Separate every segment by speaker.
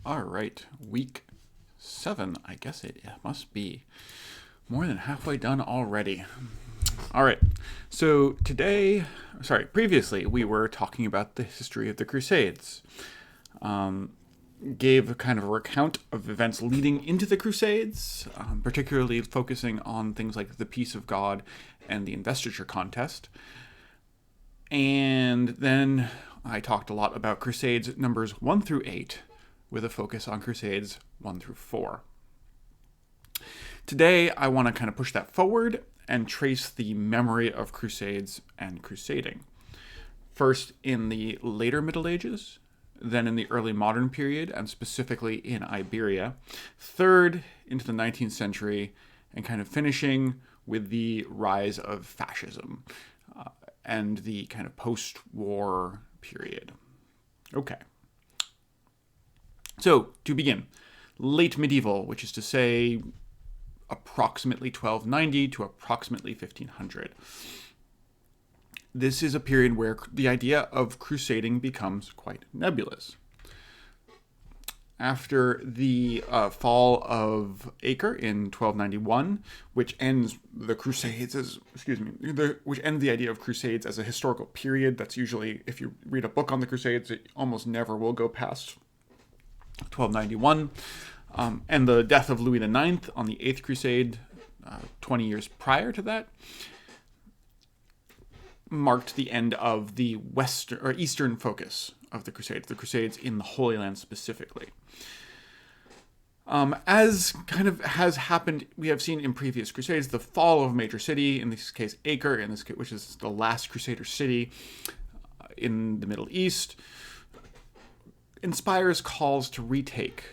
Speaker 1: All right, week 7. I guess it must be more than halfway done already. All right, so previously we were talking about the history of the Crusades. Gave a kind of a recount of events leading into the Crusades, particularly focusing on things like the peace of God and the investiture contest. And then I talked a lot about Crusades numbers 1 through 8, with a focus on Crusades 1 through 4. Today, I want to kind of push that forward and trace the memory of Crusades and crusading. First in the later Middle Ages, then in the early modern period, and specifically in Iberia. Third, into the 19th century, and kind of finishing with the rise of fascism and the kind of post-war period. Okay. So, to begin, late medieval, which is to say approximately 1290 to approximately 1500. This is a period where the idea of crusading becomes quite nebulous. After the fall of Acre in 1291, which ends the Crusades which ends the idea of Crusades as a historical period. That's usually, if you read a book on the Crusades, it almost never will go past 1291. And the death of Louis IX on the Eighth Crusade, 20 years prior to that, marked the end of the eastern focus of the Crusades in the Holy Land specifically. As kind of has happened, we have seen in previous Crusades, the fall of a major city, in this case Acre, which is the last Crusader city in the Middle East, inspires calls to retake,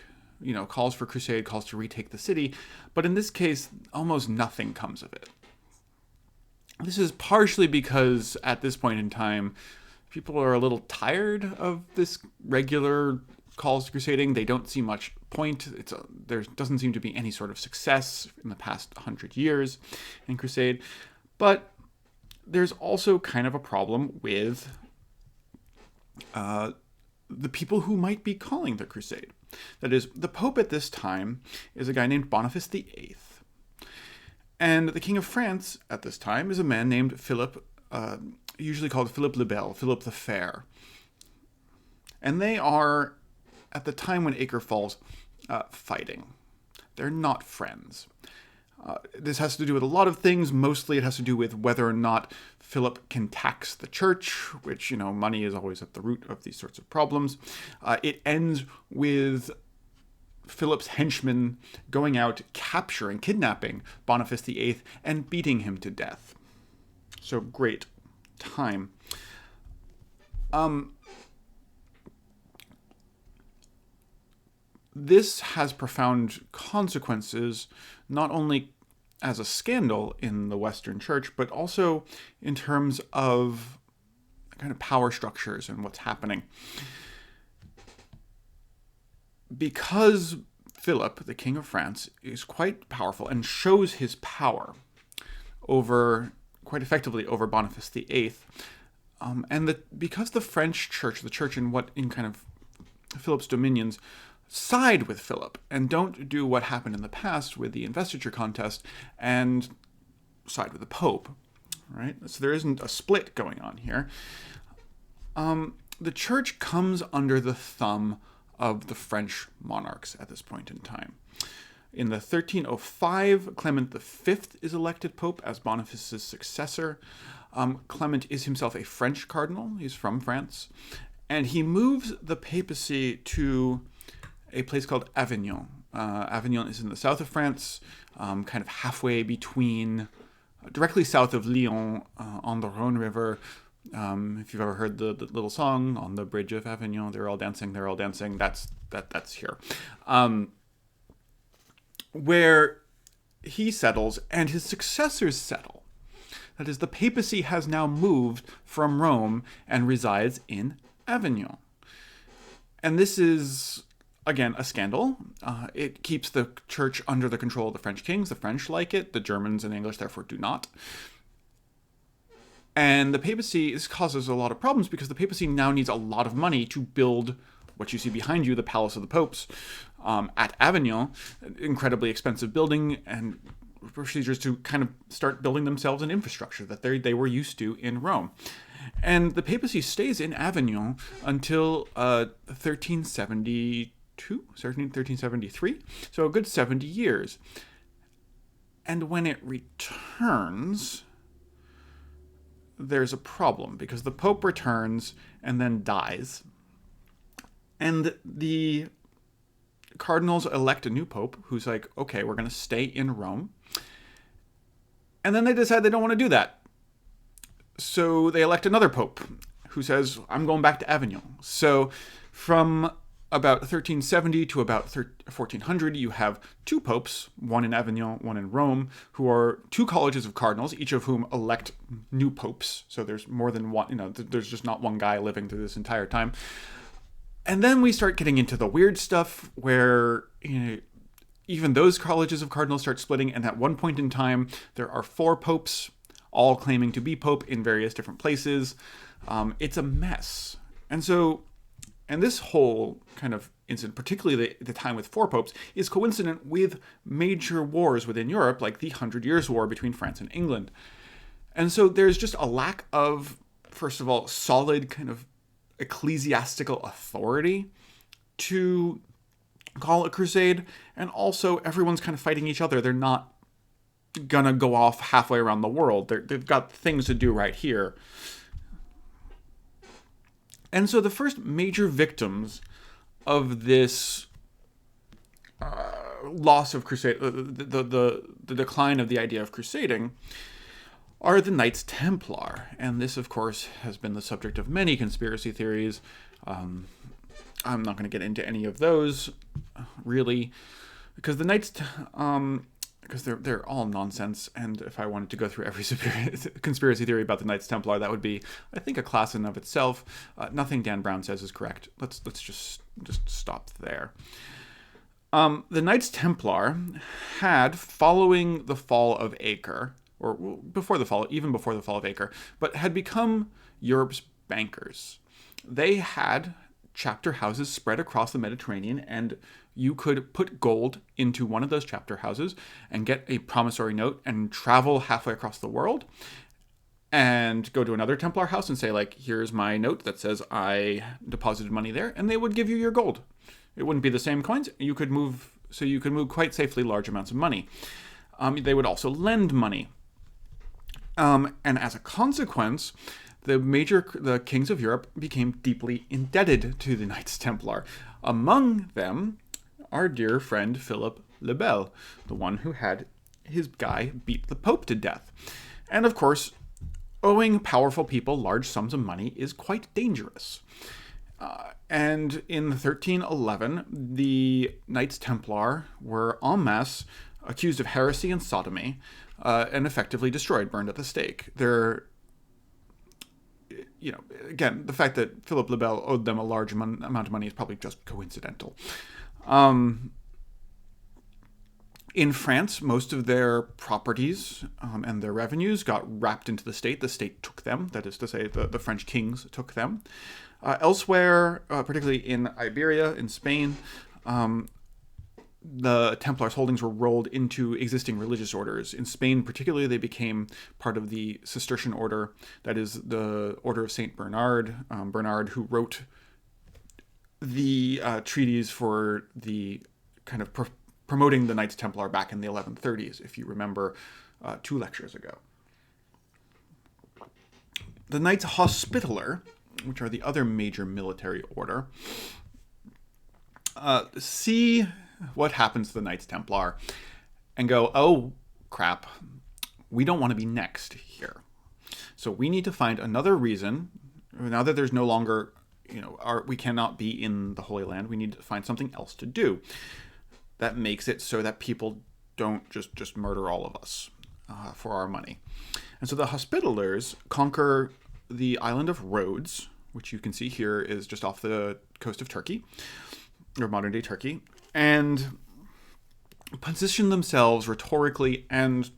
Speaker 1: calls for crusade, calls to retake the city, but in this case, almost nothing comes of it. This is partially because at this point in time, people are a little tired of this regular calls to crusading. They don't see much point. There doesn't seem to be any sort of success in the past 100 years in crusade. But there's also kind of a problem with the people who might be calling the crusade. That is, the Pope at this time is a guy named Boniface VIII. And the King of France at this time is a man named Philip, usually called Philip le Bel, Philip the Fair. And they are, at the time when Acre falls, fighting. They're not friends. This has to do with a lot of things. Mostly it has to do with whether or not Philip can tax the church, which, money is always at the root of these sorts of problems. It ends with Philip's henchmen going out, kidnapping Boniface VIII, and beating him to death. So great time. This has profound consequences, not only as a scandal in the Western Church, but also in terms of kind of power structures and what's happening. Because Philip, the King of France, is quite powerful and shows his power quite effectively over Boniface VIII, because the French Church, the Church in kind of Philip's dominions, side with Philip and don't do what happened in the past with the investiture contest and side with the Pope, right? So there isn't a split going on here. The Church comes under the thumb of the French monarchs at this point in time. In the 1305, Clement V is elected Pope as Boniface's successor. Clement is himself a French cardinal. He's from France. And he moves the papacy to a place called Avignon. Avignon is in the south of France, kind of halfway between, directly south of Lyon on the Rhone River. If you've ever heard the little song, on the bridge of Avignon, they're all dancing, that's here. Where he settles and his successors settle. That is, the papacy has now moved from Rome and resides in Avignon. And this is, again, a scandal. It keeps the church under the control of the French kings. The French like it. The Germans and English, therefore, do not. And the papacy causes a lot of problems because the papacy now needs a lot of money to build what you see behind you, the Palace of the Popes at Avignon, incredibly expensive building, and procedures to kind of start building themselves an infrastructure that they were used to in Rome. And the papacy stays in Avignon until 1373, so a good 70 years. And when it returns, there's a problem, because the Pope returns and then dies. And the cardinals elect a new Pope who's like, okay, we're going to stay in Rome. And then they decide they don't want to do that. So they elect another Pope who says, I'm going back to Avignon. So from about 1370 to about 1400, you have two popes, one in Avignon, one in Rome, who are two colleges of cardinals, each of whom elect new popes. So there's more than one, there's just not one guy living through this entire time. And then we start getting into the weird stuff where, even those colleges of cardinals start splitting. And at one point in time, there are four popes, all claiming to be pope in various different places. It's a mess. And this whole kind of incident, particularly the time with four popes, is coincident with major wars within Europe, like the 100 Years' War between France and England. And so there's just a lack of, first of all, solid kind of ecclesiastical authority to call a crusade, and also everyone's kind of fighting each other. They're not gonna go off halfway around the world. They've got things to do right here. And so the first major victims of this loss of crusade, the decline of the idea of crusading, are the Knights Templar. And this, of course, has been the subject of many conspiracy theories. I'm not going to get into any of those, really, because the Knights... because they're all nonsense, and if I wanted to go through every conspiracy theory about the Knights Templar, that would be, I think, a class in and of itself. Nothing Dan Brown says is correct. Let's just stop there. The Knights Templar had, following the fall of Acre, or even before the fall of Acre, but had become Europe's bankers. They had chapter houses spread across the Mediterranean, and you could put gold into one of those chapter houses and get a promissory note and travel halfway across the world and go to another Templar house and say, like, here's my note that says I deposited money there, and they would give you your gold. It wouldn't be the same coins. You could move quite safely large amounts of money. They would also lend money. And as a consequence, the kings of Europe became deeply indebted to the Knights Templar. Among them, our dear friend Philip le Bel, the one who had his guy beat the Pope to death. And of course, owing powerful people large sums of money is quite dangerous. And in 1311, the Knights Templar were en masse accused of heresy and sodomy, and effectively destroyed, burned at the stake. Again, the fact that Philip le Bel owed them a large amount of money is probably just coincidental. In France, most of their properties and their revenues got wrapped into the state. The state took them. That is to say, the French kings took them. Elsewhere, particularly in Iberia, in Spain, the Templars' holdings were rolled into existing religious orders. In Spain, particularly, they became part of the Cistercian order, that is the Order of Saint Bernard. Bernard, who wrote the treatise for the kind of promoting the Knights Templar back in the 1130s, if you remember 2 lectures ago. The Knights Hospitaller, which are the other major military order, see what happens to the Knights Templar and go, oh, crap, we don't want to be next here. So we need to find another reason, now that there's no longer, we cannot be in the Holy Land, we need to find something else to do that makes it so that people don't just murder all of us for our money. And so the Hospitallers conquer the island of Rhodes, which you can see here is just off the coast of Turkey, or modern-day Turkey, and position themselves rhetorically and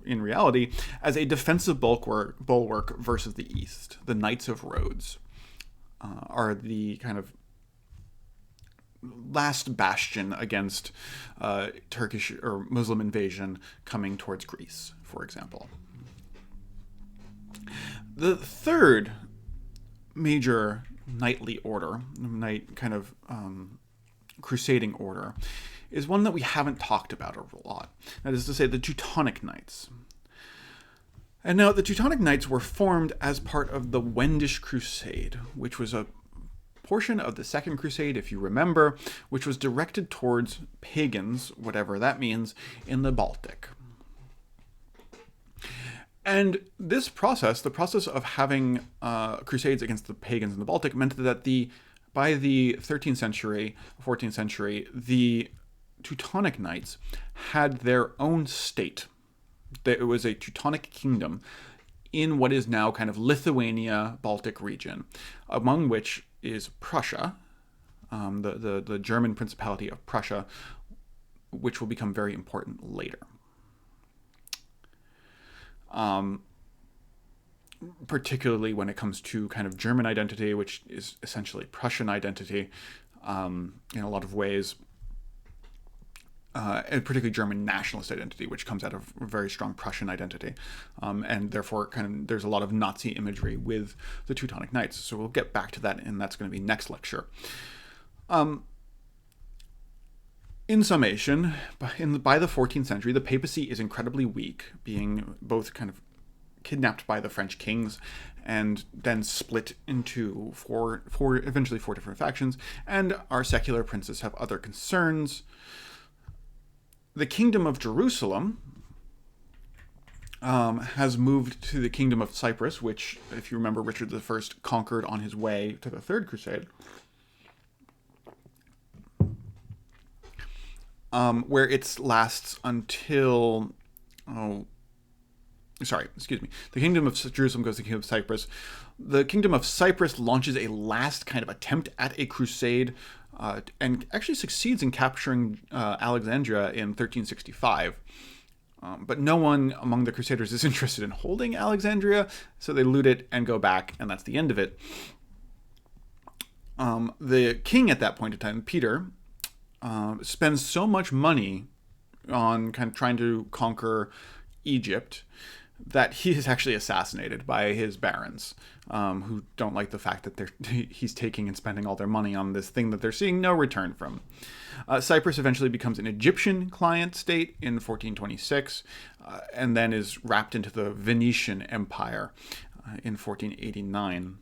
Speaker 1: in reality as a defensive bulwark versus the East. The Knights of Rhodes are the kind of last bastion against Turkish or Muslim invasion coming towards Greece, for example. The third major knightly order, crusading order, is one that we haven't talked about a lot. That is to say, the Teutonic Knights. And now, the Teutonic Knights were formed as part of the Wendish Crusade, which was a portion of the Second Crusade, if you remember, which was directed towards pagans, whatever that means, in the Baltic. And this process, the process of having crusades against the pagans in the Baltic, meant that by the 13th century, 14th century, the Teutonic Knights had their own state. It was a Teutonic kingdom in what is now kind of Lithuania, Baltic region, among which is Prussia, the German Principality of Prussia, which will become very important later. Particularly when it comes to kind of German identity, which is essentially Prussian identity in a lot of ways, and particularly German nationalist identity, which comes out of a very strong Prussian identity, and therefore there's a lot of Nazi imagery with the Teutonic Knights. So we'll get back to that, and that's going to be next lecture. In summation, by the 14th century, the papacy is incredibly weak, being both kind of kidnapped by the French kings and then split into eventually four different factions, and our secular princes have other concerns. The Kingdom of Jerusalem has moved to the Kingdom of Cyprus, which, if you remember, Richard I conquered on his way to the Third Crusade, where it lasts until... The Kingdom of Jerusalem goes to the Kingdom of Cyprus. The Kingdom of Cyprus launches a last kind of attempt at a crusade, and actually succeeds in capturing Alexandria in 1365. But no one among the Crusaders is interested in holding Alexandria, so they loot it and go back, and that's the end of it. The king at that point in time, Peter, spends so much money on kind of trying to conquer Egypt that he is actually assassinated by his barons, who don't like the fact that he's taking and spending all their money on this thing that they're seeing no return from. Cyprus eventually becomes an Egyptian client state in 1426, and then is wrapped into the Venetian Empire in 1489.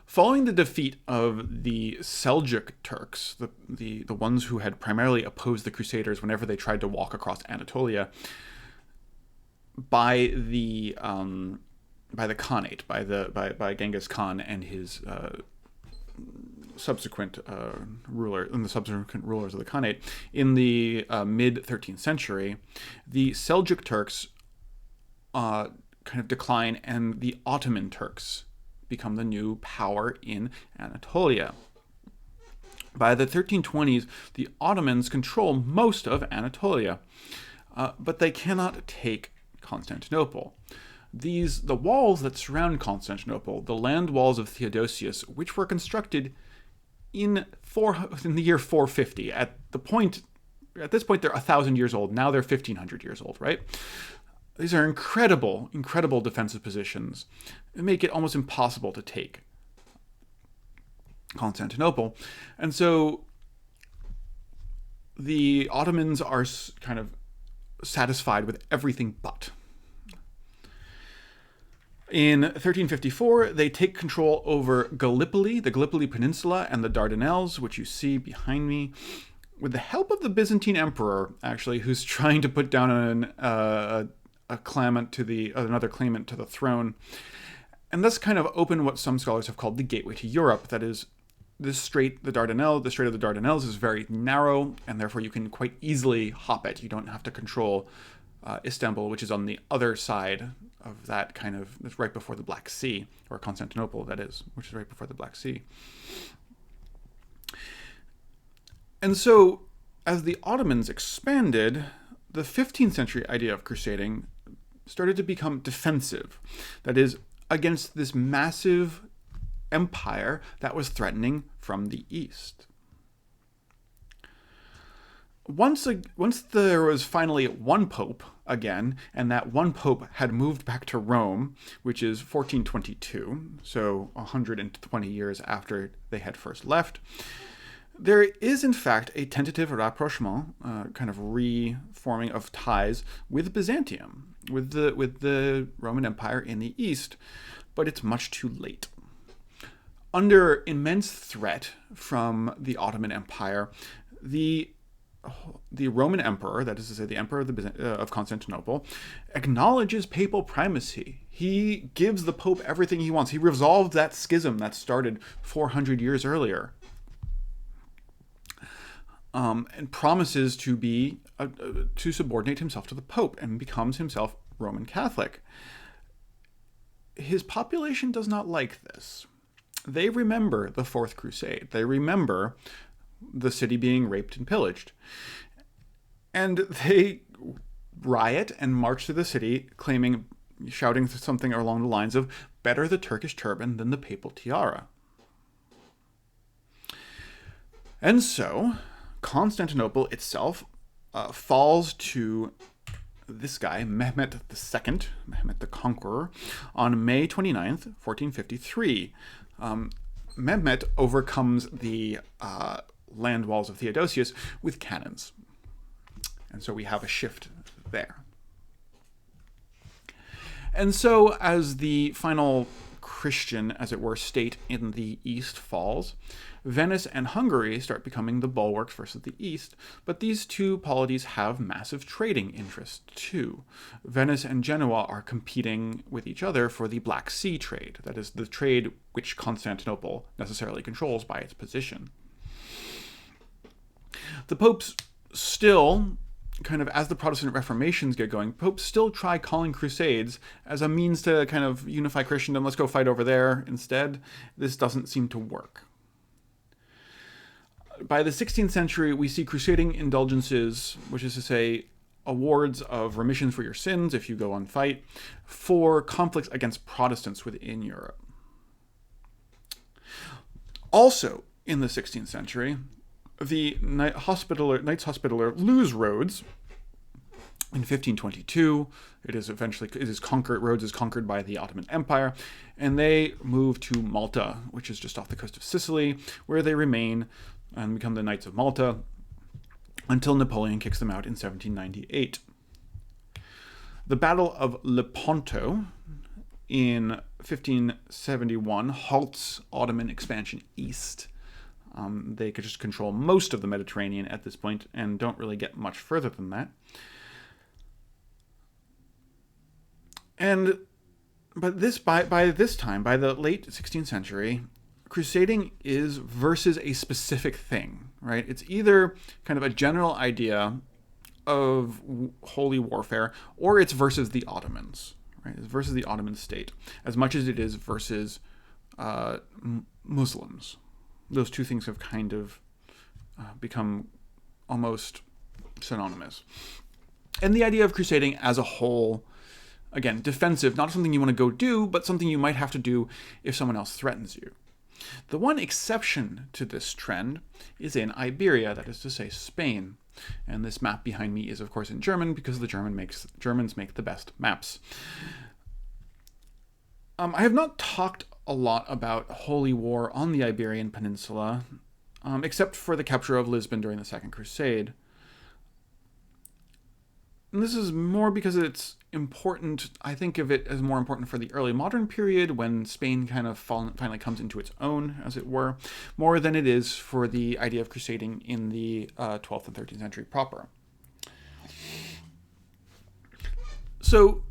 Speaker 1: Following the defeat of the Seljuk Turks, the ones who had primarily opposed the Crusaders whenever they tried to walk across Anatolia, by the Khanate, by Genghis Khan and his subsequent rulers of the Khanate in the mid 13th century, the Seljuk Turks kind of decline, and the Ottoman Turks become the new power in Anatolia. By the 1320s, the Ottomans control most of Anatolia, but they cannot take Constantinople. The walls that surround Constantinople, the land walls of Theodosius, which were constructed in the year 450. At this point, they're 1,000 years old. Now they're 1,500 years old, right? These are incredible, incredible defensive positions. They make it almost impossible to take Constantinople. And so the Ottomans are kind of satisfied with everything but. In 1354, they take control over Gallipoli, the Gallipoli Peninsula, and the Dardanelles, which you see behind me, with the help of the Byzantine emperor, actually, who's trying to put down another claimant to the throne, and thus kind of open what some scholars have called the gateway to Europe. That is, the Strait of the Dardanelles is very narrow, and therefore you can quite easily hop it. You don't have to control Istanbul, which is on the other side of that it's right before the Black Sea, or Constantinople, that is, which is right before the Black Sea. And so, as the Ottomans expanded, the 15th century idea of crusading started to become defensive. That is, against this massive empire that was threatening from the east. Once there was finally one pope again, and that one pope had moved back to Rome, which is 1422, so 120 years after they had first left, there is in fact a tentative rapprochement, kind of reforming of ties with Byzantium, with the Roman Empire in the east, but it's much too late. Under immense threat from the Ottoman Empire, the Roman emperor, that is to say the emperor of Constantinople, acknowledges papal primacy. He gives the pope everything he wants. He resolved that schism that started 400 years earlier, and promises to subordinate himself to the pope and becomes himself Roman Catholic. His population does not like this. They remember the Fourth Crusade. They remember the city being raped and pillaged. And they riot and march through the city, shouting something along the lines of, "Better the Turkish turban than the papal tiara." And so, Constantinople itself falls to this guy, Mehmet II, Mehmet the Conqueror, on May 29th, 1453. Mehmet overcomes the land walls of Theodosius with cannons. And so we have a shift there. And so as the final Christian, as it were, state in the east falls, Venice and Hungary start becoming the bulwarks versus the east, but these two polities have massive trading interests too. Venice and Genoa are competing with each other for the Black Sea trade, that is, the trade which Constantinople necessarily controls by its position. The popes still, kind of as the Protestant Reformations get going, popes still try calling crusades as a means to kind of unify Christendom. Let's go fight over there instead. This doesn't seem to work. By the 16th century, we see crusading indulgences, which is to say awards of remissions for your sins if you go on fight, for conflicts against Protestants within Europe. Also in the 16th century, the Knights Hospitaller lose Rhodes in 1522. Rhodes is conquered by the Ottoman Empire, and they move to Malta, which is just off the coast of Sicily, where they remain and become the Knights of Malta until Napoleon kicks them out in 1798. The Battle of Lepanto in 1571 halts Ottoman expansion east. They could just control most of the Mediterranean at this point and don't really get much further than that. But by this time, by the late 16th century, crusading is versus a specific thing, right? It's either kind of a general idea of holy warfare, or it's versus the Ottomans, right? It's versus the Ottoman state, as much as it is versus Muslims. Those two things have kind of become almost synonymous. And the idea of crusading as a whole, again, defensive, not something you want to go do, but something you might have to do if someone else threatens you. The one exception to this trend is in Iberia, that is to say Spain. And this map behind me is, of course, in German, because the Germans make the best maps. I have not talked a lot about holy war on the Iberian Peninsula, except for the capture of Lisbon during the Second Crusade. And this is more because it's important. I think of it as more important for the early modern period, when Spain kind of finally comes into its own, as it were, more than it is for the idea of crusading in the 12th and 13th century proper. So,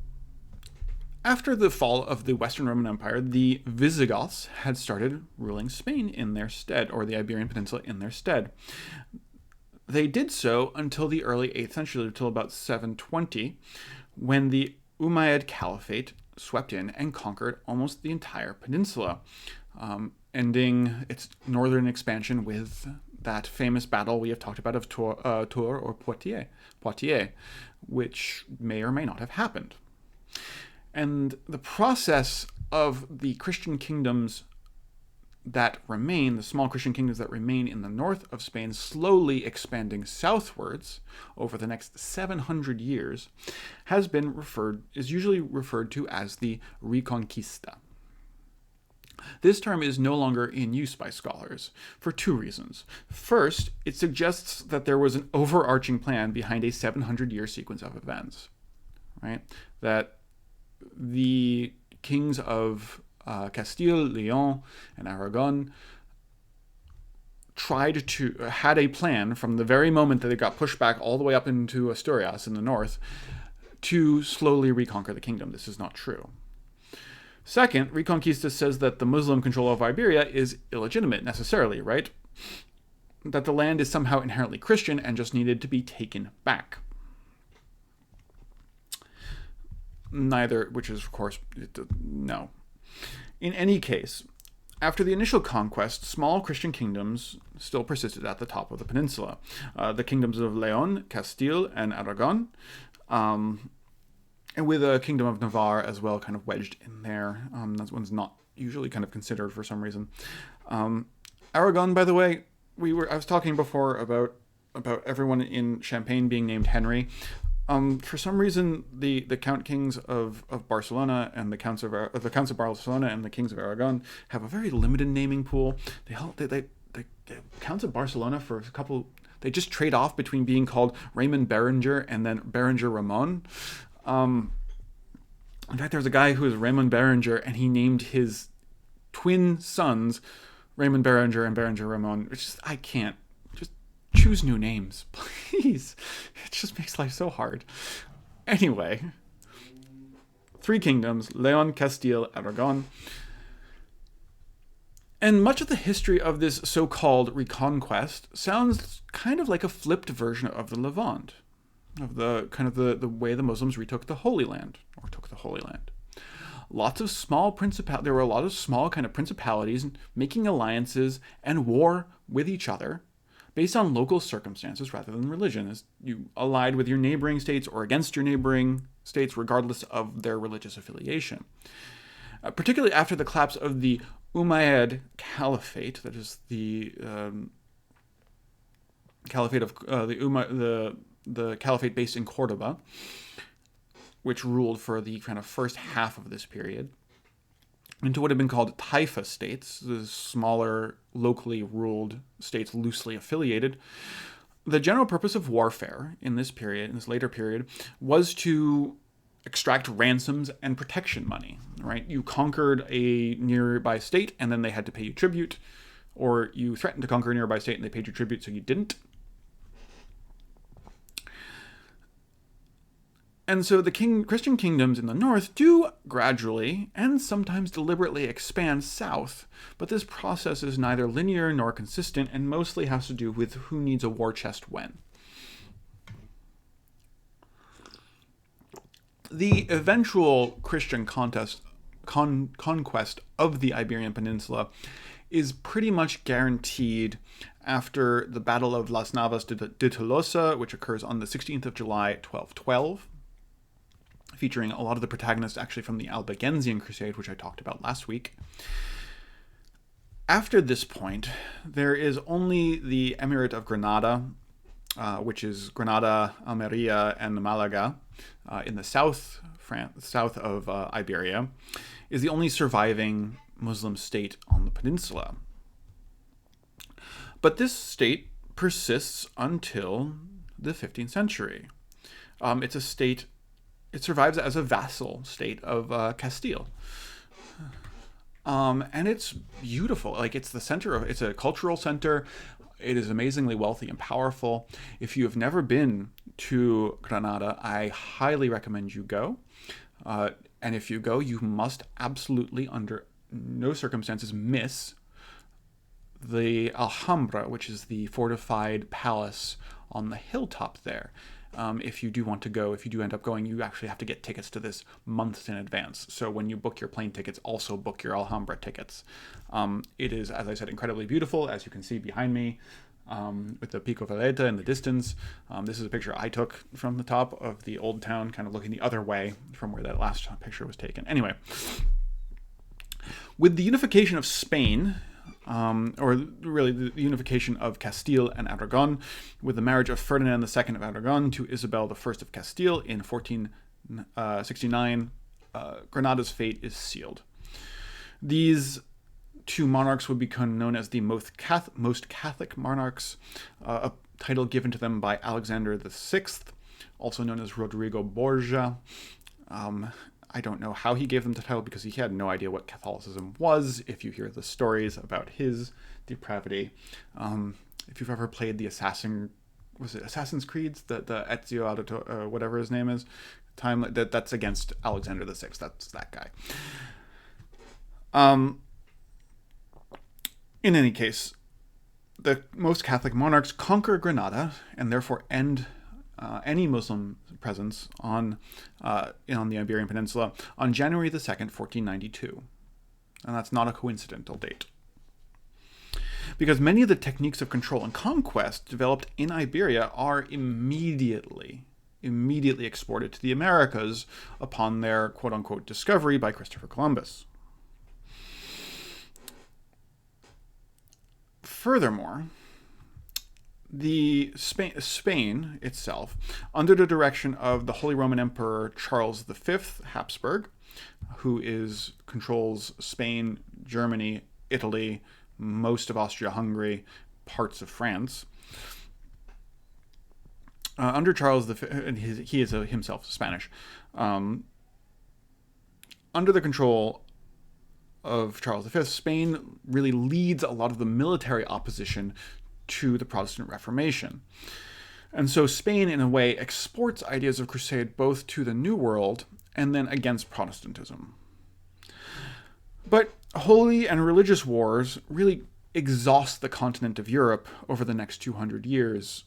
Speaker 1: after the fall of the Western Roman Empire, the Visigoths had started ruling Spain in their stead, or the Iberian Peninsula in their stead. They did so until the early 8th century, until about 720, when the Umayyad Caliphate swept in and conquered almost the entire peninsula, ending its northern expansion with that famous battle we have talked about of Tours or Poitiers, which may or may not have happened. And the process of the Christian kingdoms that remain, the small Christian kingdoms that remain in the north of Spain, slowly expanding southwards over the next 700 years, is usually referred to as the Reconquista. This term is no longer in use by scholars for two reasons. First, it suggests that there was an overarching plan behind a 700-year sequence of events, right? That the kings of Castile, Leon, and Aragon had a plan from the very moment that they got pushed back all the way up into Asturias in the north to slowly reconquer the kingdom. This is not true. Second, Reconquista says that the Muslim control of Iberia is illegitimate necessarily, right? That the land is somehow inherently Christian and just needed to be taken back. Neither, which is, of course, no. In any case, after the initial conquest, small Christian kingdoms still persisted at the top of the peninsula. The kingdoms of Leon, Castile, and Aragon, and with a kingdom of Navarre as well kind of wedged in there. That one's not usually kind of considered for some reason. Aragon, by the way, I was talking before about everyone in Champagne being named Henry. For some reason, the Count Kings of Barcelona and the Counts of Barcelona and the Kings of Aragon have a very limited naming pool. The Counts of Barcelona for a couple, they just trade off between being called Raymond Berenger and then Berenger Ramon. In fact, there's a guy who is Raymond Berenger, and he named his twin sons Raymond Berenger and Berenger Ramon, which is, I can't. Just choose new names, please. It just makes life so hard. Anyway, three kingdoms, Leon, Castile, Aragon. And much of the history of this so-called reconquest sounds kind of like a flipped version of the Levant, of the way the Muslims retook the Holy Land, or took the Holy Land. There were a lot of small kind of principalities making alliances and war with each other based on local circumstances rather than religion, as you allied with your neighboring states or against your neighboring states regardless of their religious affiliation. Particularly after the collapse of the Umayyad Caliphate, that is the Caliphate of the Caliphate based in Cordoba, which ruled for the kind of first half of this period, into what had been called Taifa states, the smaller, locally ruled states loosely affiliated. The general purpose of warfare in this later period, was to extract ransoms and protection money, right? You conquered a nearby state and then they had to pay you tribute, or you threatened to conquer a nearby state and they paid you tribute so you didn't. And so the Christian kingdoms in the north do gradually and sometimes deliberately expand south, but this process is neither linear nor consistent and mostly has to do with who needs a war chest when. The eventual Christian conquest of the Iberian Peninsula is pretty much guaranteed after the Battle of Las Navas de Tolosa, which occurs on the 16th of July, 1212. Featuring a lot of the protagonists actually from the Albigensian Crusade, which I talked about last week. After this point, there is only the Emirate of Granada, which is Granada, Almeria, and Malaga, in the south of Iberia, is the only surviving Muslim state on the peninsula. But this state persists until the 15th century. It survives as a vassal state of Castile. And it's beautiful. Like, it's a cultural center. It is amazingly wealthy and powerful. If you have never been to Granada, I highly recommend you go. And if you go, you must absolutely, under no circumstances, miss the Alhambra, which is the fortified palace on the hilltop there. If you do end up going, you actually have to get tickets to this months in advance. So when you book your plane tickets, also book your Alhambra tickets. It is, as I said, incredibly beautiful, as you can see behind me, with the Pico Veleta in the distance. This is a picture I took from the top of the old town, kind of looking the other way from where that last picture was taken. Anyway, with the unification of Spain or really the unification of Castile and Aragon, with the marriage of Ferdinand II of Aragon to Isabel I of Castile in 1469. Granada's fate is sealed. These two monarchs would become known as the most Catholic monarchs, a title given to them by Alexander VI, also known as Rodrigo Borgia. I don't know how he gave them the title because he had no idea what Catholicism was, if you hear the stories about his depravity. If you've ever played the Assassin's Creed, the Ezio Auditore, whatever his name is, that's against Alexander VI. That's that guy. In any case, the most Catholic monarchs conquer Granada and therefore end any Muslim presence on the Iberian Peninsula on January the 2nd, 1492. And that's not a coincidental date. Because many of the techniques of control and conquest developed in Iberia are immediately exported to the Americas upon their quote-unquote discovery by Christopher Columbus. Furthermore, Spain itself, under the direction of the Holy Roman Emperor Charles V Habsburg, who controls Spain, Germany, Italy, most of Austria-Hungary, parts of France. Under Charles V, and he is himself Spanish. Under the control of Charles V, Spain really leads a lot of the military opposition to the Protestant Reformation. And so Spain, in a way, exports ideas of crusade both to the New World and then against Protestantism. But holy and religious wars really exhaust the continent of Europe over the next 200 years.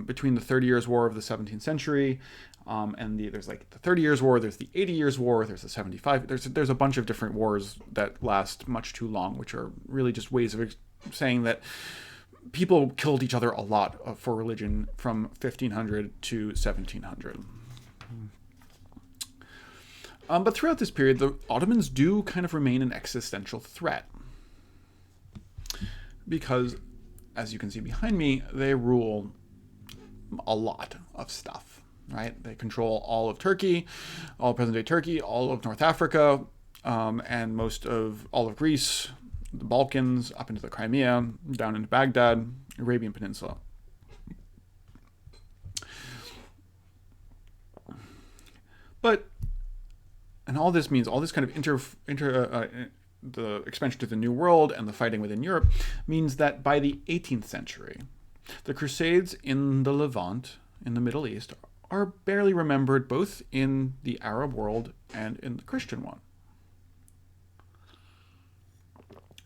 Speaker 1: Between the 30 Years' War of the 17th century and there's like the 30 Years' War, there's the 80 Years' War, there's the 75, there's a bunch of different wars that last much too long, which are really just ways of saying that people killed each other a lot for religion from 1500 to 1700. But throughout this period, the Ottomans do kind of remain an existential threat. Because, as you can see behind me, they rule a lot of stuff, right? They control all of Turkey, all of present-day Turkey, all of North Africa, and most of all of Greece, the Balkans, up into the Crimea, down into Baghdad, Arabian Peninsula. And all this means, all this kind of the expansion to the New World and the fighting within Europe means that by the 18th century, the Crusades in the Levant, in the Middle East, are barely remembered both in the Arab world and in the Christian one.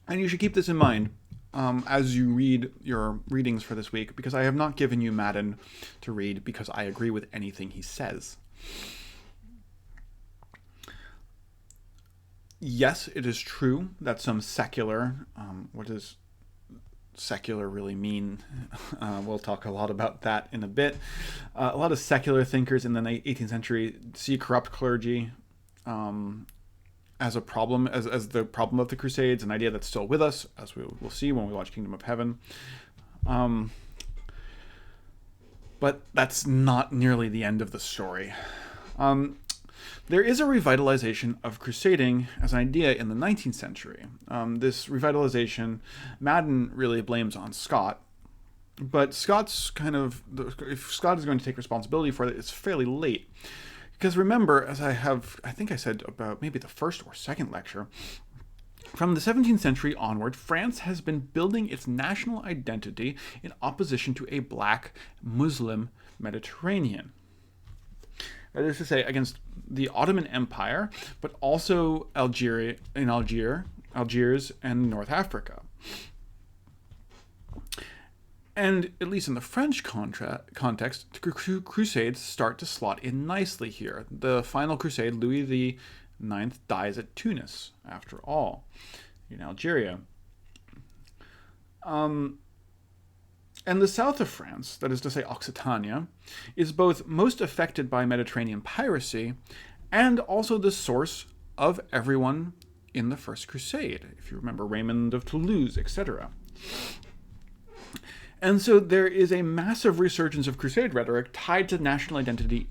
Speaker 1: And you should keep this in mind as you read your readings for this week, because I have not given you Madden to read because I agree with anything he says. Yes, it is true that some secular, what does secular really mean? We'll talk a lot about that in a bit. A lot of secular thinkers in the 18th century see corrupt clergy as a problem, as the problem of the Crusades, an idea that's still with us, as we will see when we watch Kingdom of Heaven. But that's not nearly the end of the story. There is a revitalization of crusading as an idea in the 19th century. This revitalization, Madden really blames on Scott, but Scott's if Scott is going to take responsibility for it, it's fairly late. Because remember, as I think I said about maybe the first or second lecture, from the 17th century onward, France has been building its national identity in opposition to a black Muslim Mediterranean. That is to say, against the Ottoman Empire, but also Algiers and North Africa. And at least in the French context, the Crusades start to slot in nicely here. The final crusade, Louis IX dies at Tunis, after all, in Algeria. And the south of France, that is to say Occitania, is both most affected by Mediterranean piracy and also the source of everyone in the First Crusade, if you remember Raymond of Toulouse, etc. And so there is a massive resurgence of Crusade rhetoric tied to national identity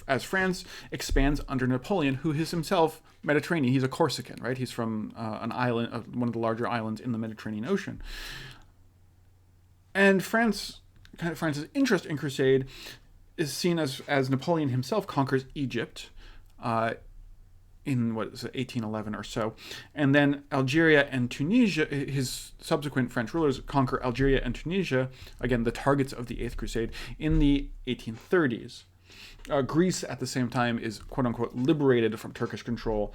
Speaker 1: as France expands under Napoleon, who is himself Mediterranean. He's a Corsican, right? He's from an island, one of the larger islands in the Mediterranean Ocean. And France's interest in Crusade is seen as Napoleon himself conquers Egypt in 1811 or so, and then Algeria and Tunisia. His subsequent French rulers conquer Algeria and Tunisia, again the targets of the Eighth Crusade, in the 1830s. Greece at the same time is quote unquote liberated from Turkish control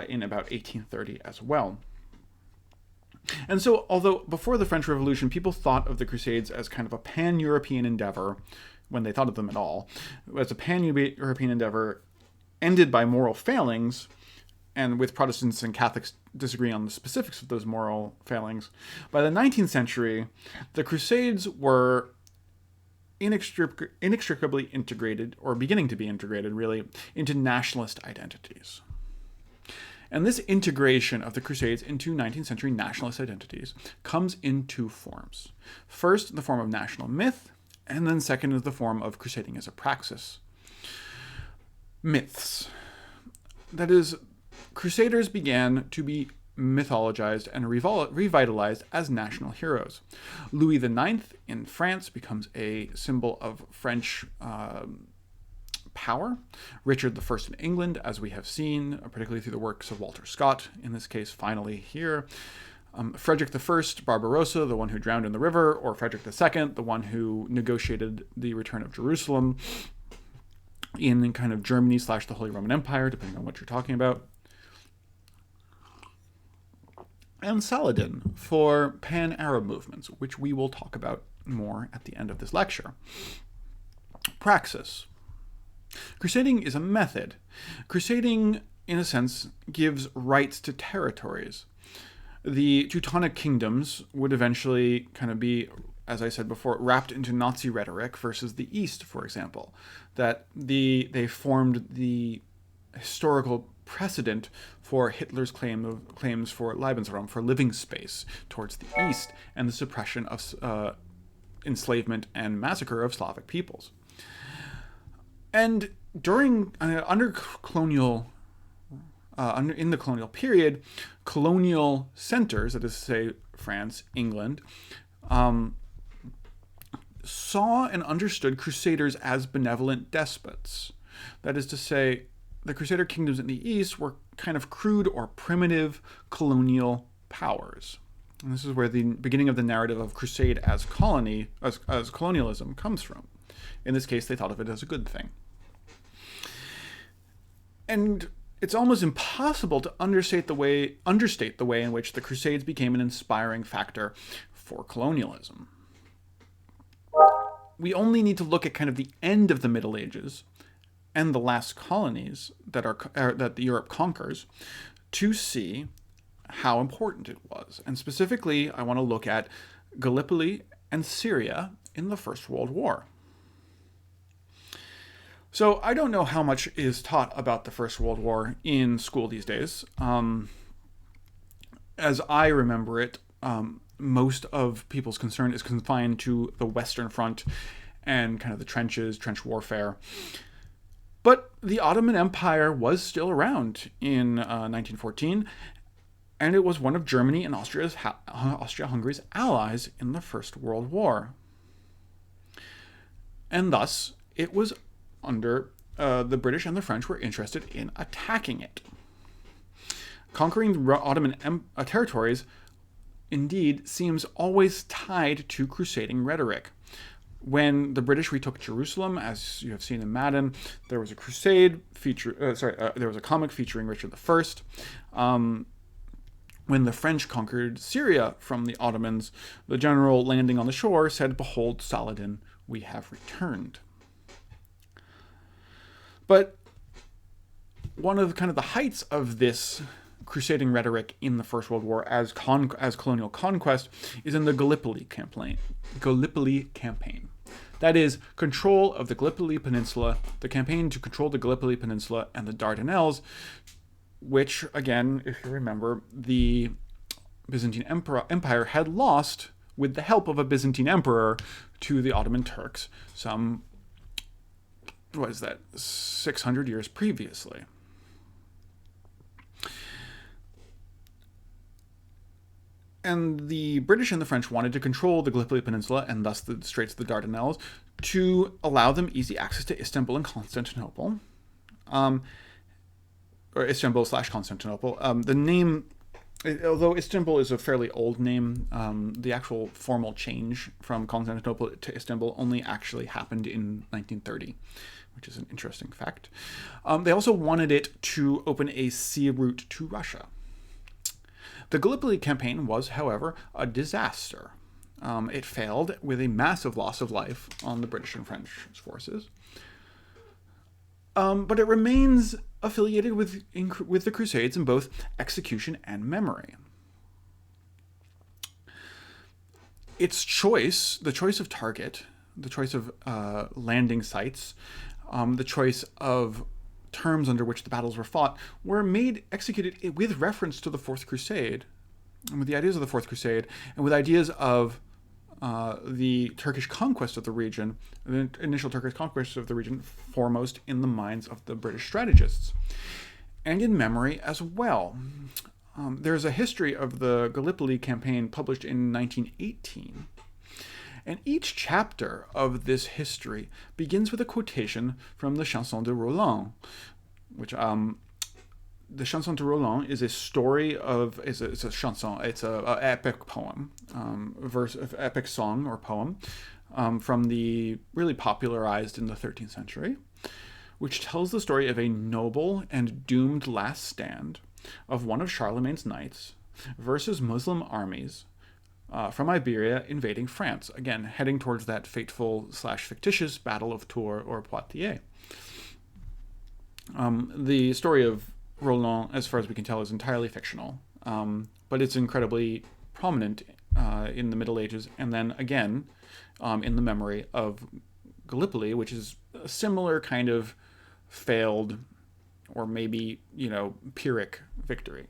Speaker 1: in about 1830 as well. And so, although before the French Revolution, people thought of the Crusades as kind of a pan-European endeavor, when they thought of them at all, as a pan-European endeavor ended by moral failings, and with Protestants and Catholics disagreeing on the specifics of those moral failings, by the 19th century, the Crusades were inextricably integrated, or beginning to be integrated, really, into nationalist identities. And this integration of the Crusades into 19th century nationalist identities comes in two forms. First, in the form of national myth, and then second, in the form of crusading as a praxis. Myths. That is, Crusaders began to be mythologized and revitalized as national heroes. Louis IX in France becomes a symbol of French power. Richard I in England, as we have seen, particularly through the works of Walter Scott, in this case, finally here. Frederick I Barbarossa, the one who drowned in the river, or Frederick II, the one who negotiated the return of Jerusalem in kind of Germany / the Holy Roman Empire, depending on what you're talking about. And Saladin for pan-Arab movements, which we will talk about more at the end of this lecture. Praxis. Crusading is a method. Crusading, in a sense, gives rights to territories. The Teutonic kingdoms would eventually kind of be, as I said before, wrapped into Nazi rhetoric versus the East, for example. That they formed the historical precedent for Hitler's claims for Lebensraum, for living space towards the East, and the suppression of enslavement and massacre of Slavic peoples. And during in the colonial period, colonial centers, that is to say France, England, saw and understood crusaders as benevolent despots. That is to say, the crusader kingdoms in the East were kind of crude or primitive colonial powers. And this is where the beginning of the narrative of crusade as colonialism comes from. In this case, they thought of it as a good thing. And it's almost impossible to understate the way in which the Crusades became an inspiring factor for colonialism. We only need to look at kind of the end of the Middle Ages and the last colonies that Europe conquers to see how important it was. And specifically, I want to look at Gallipoli and Syria in the First World War. So I don't know how much is taught about the First World War in school these days. As I remember it, most of people's concern is confined to the Western Front and kind of the trenches, trench warfare. But the Ottoman Empire was still around in 1914, and it was one of Germany and Austria-Hungary's allies in the First World War. And thus, it was under the British and the French were interested in attacking it. Conquering the Ottoman territories, indeed, seems always tied to crusading rhetoric. When the British retook Jerusalem, as you have seen in Madden, there was a crusade there was a comic featuring Richard I. When the French conquered Syria from the Ottomans, the general landing on the shore said, "Behold, Saladin, we have returned." But one of kind of the heights of this crusading rhetoric in the First World War as colonial conquest is in the Gallipoli campaign. That is, control of the Gallipoli Peninsula, the campaign to control the Gallipoli Peninsula and the Dardanelles which, again, if you remember, the Byzantine Empire had lost with the help of a Byzantine emperor to the Ottoman Turks some, what is that, 600 years previously. And the British and the French wanted to control the Gallipoli Peninsula and thus the Straits of the Dardanelles to allow them easy access to Istanbul and Constantinople, or Istanbul/Constantinople. The name, although Istanbul is a fairly old name, the actual formal change from Constantinople to Istanbul only actually happened in 1930, which is an interesting fact. They also wanted it to open a sea route to Russia. The Gallipoli campaign was, however, a disaster. It failed with a massive loss of life on the British and French forces. But it remains affiliated with the Crusades in both execution and memory. Its choice, the choice of target, the choice of landing sites, the choice of terms under which the battles were fought, were executed with reference to the Fourth Crusade, and with the ideas of the Fourth Crusade, and with ideas of the Turkish conquest of the region, the initial Turkish conquest of the region, foremost in the minds of the British strategists, and in memory as well. There's a history of the Gallipoli campaign published in 1918, and each chapter of this history begins with a quotation from the Chanson de Roland, which the Chanson de Roland is a story of, it's a chanson, it's a epic poem, epic song or poem, from the really popularized in the 13th century, which tells the story of a noble and doomed last stand of one of Charlemagne's knights versus Muslim armies from Iberia invading France, again heading towards that fateful/fictitious Battle of Tours or Poitiers. The story of Roland, as far as we can tell, is entirely fictional, but it's incredibly prominent in the Middle Ages, and then again in the memory of Gallipoli, which is a similar kind of failed or maybe, Pyrrhic victory.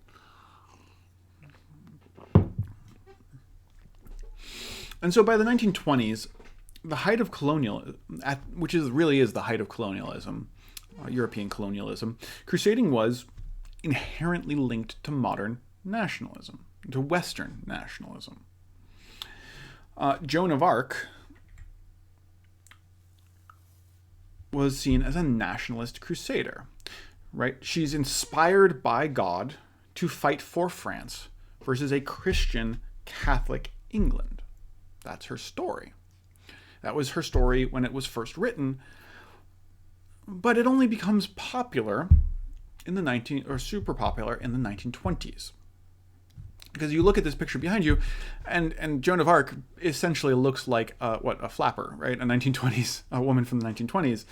Speaker 1: And so by the 1920s, the height of which really is the height of colonialism, European colonialism, crusading was inherently linked to modern nationalism, to Western nationalism. Joan of Arc was seen as a nationalist crusader, right? She's inspired by God to fight for France versus a Christian Catholic England. That's her story. That was her story when it was first written, but it only becomes popular super popular in the 1920s. Because you look at this picture behind you, and Joan of Arc essentially looks like a flapper, right? A woman from the 1920s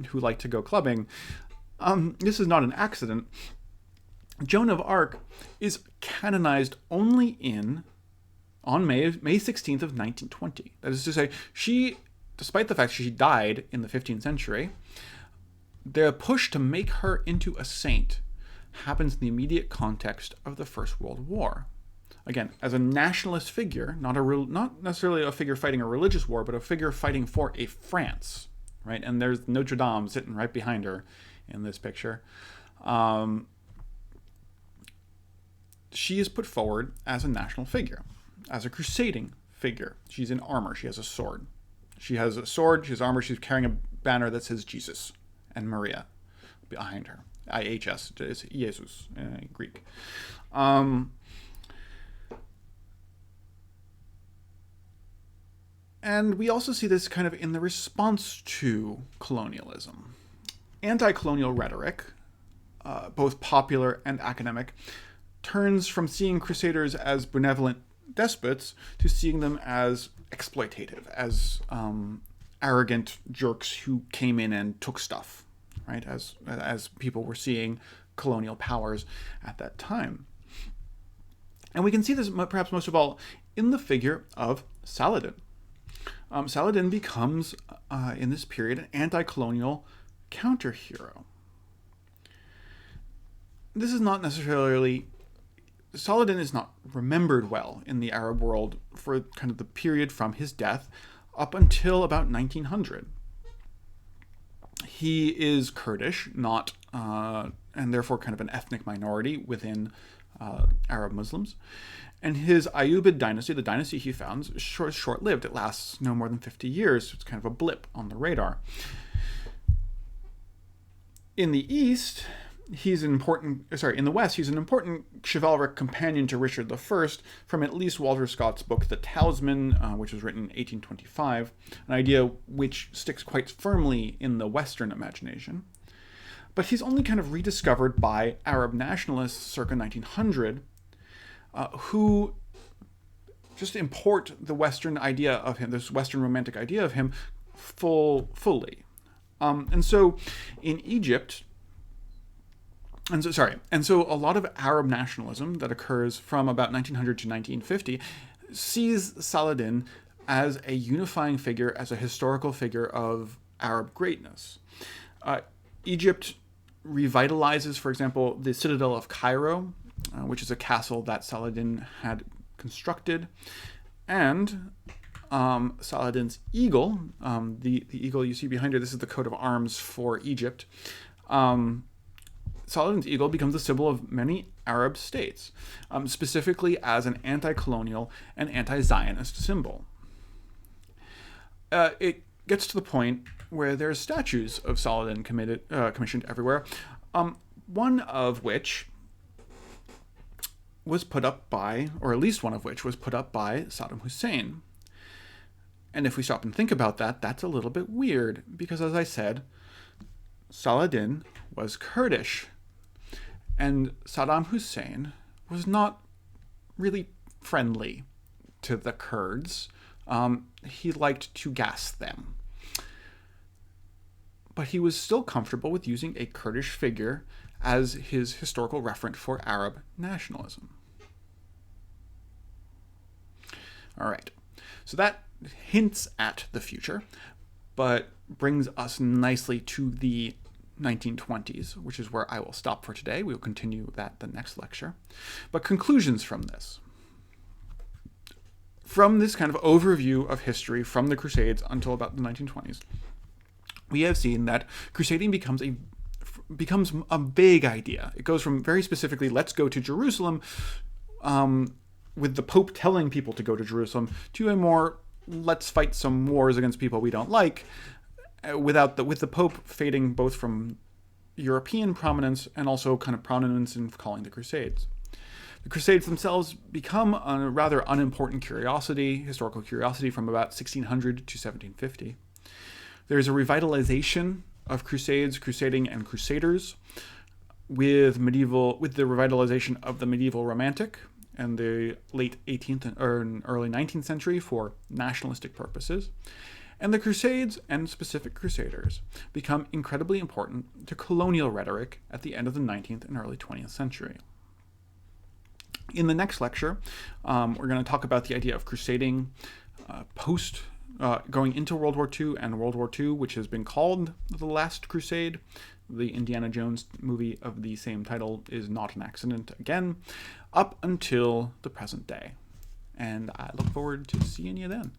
Speaker 1: who liked to go clubbing. This is not an accident. Joan of Arc is canonized only on May 16th of 1920. That is to say, she, despite the fact she died in the 15th century, the push to make her into a saint happens in the immediate context of the First World War. Again, as a nationalist figure, not necessarily a figure fighting a religious war, but a figure fighting for a France, right? And there's Notre Dame sitting right behind her in this picture. She is put forward as a national figure, as a crusading figure. She's in armor. She has a sword. She has armor. She's carrying a banner that says Jesus and Maria behind her. IHS is Jesus in Greek. And we also see this kind of in the response to colonialism. Anti-colonial rhetoric, both popular and academic, turns from seeing crusaders as benevolent despots to seeing them as exploitative, as arrogant jerks who came in and took stuff, right? As people were seeing colonial powers at that time. And we can see this perhaps most of all in the figure of Saladin. Saladin becomes, in this period, an anti-colonial counter-hero. this is not necessarily... Saladin is not remembered well in the Arab world for kind of the period from his death up until about 1900. He is Kurdish, not, and therefore kind of an ethnic minority within Arab Muslims. And his Ayyubid dynasty, the dynasty he founds, is short-lived. It lasts no more than 50 years. So it's kind of a blip on the radar. In the East, in the West, he's an important chivalric companion to Richard I from at least Walter Scott's book, The Talisman, which was written in 1825, an idea which sticks quite firmly in the Western imagination. But he's only kind of rediscovered by Arab nationalists circa 1900, who just import the Western idea of him, this Western romantic idea of him, fully. And so in Egypt... And so a lot of Arab nationalism that occurs from about 1900 to 1950 sees Saladin as a unifying figure, as a historical figure of Arab greatness. Egypt revitalizes, for example, the Citadel of Cairo, which is a castle that Saladin had constructed, and Saladin's eagle, the eagle you see behind her, this is the coat of arms for Egypt. Saladin's eagle becomes a symbol of many Arab states, specifically as an anti-colonial and anti-Zionist symbol. It gets to the point where there's statues of Saladin commissioned everywhere, one of which was put up by, or at least one of which was put up by Saddam Hussein. And if we stop and think about that, that's a little bit weird, because as I said, Saladin was Kurdish. And Saddam Hussein was not really friendly to the Kurds. He liked to gas them. But he was still comfortable with using a Kurdish figure as his historical referent for Arab nationalism. All right, so that hints at the future, but brings us nicely to the 1920s, which is where I will stop for today. We will continue that the next lecture. But conclusions from this. From this kind of overview of history from the Crusades until about the 1920s, we have seen that crusading becomes a big idea. It goes from very specifically, let's go to Jerusalem, with the Pope telling people to go to Jerusalem, to a more, let's fight some wars against people we don't like, with the Pope fading both from European prominence and also kind of prominence in calling the Crusades. The Crusades themselves become a rather unimportant historical curiosity from about 1600 to 1750. There's a revitalization of Crusades, crusading, and crusaders with the revitalization of the medieval Romantic and the late 18th or early 19th century for nationalistic purposes. And the Crusades and specific crusaders become incredibly important to colonial rhetoric at the end of the 19th and early 20th century. In the next lecture, we're going to talk about the idea of crusading going into World War II and World War II, which has been called The Last Crusade. The Indiana Jones movie of the same title is not an accident again, up until the present day. And I look forward to seeing you then.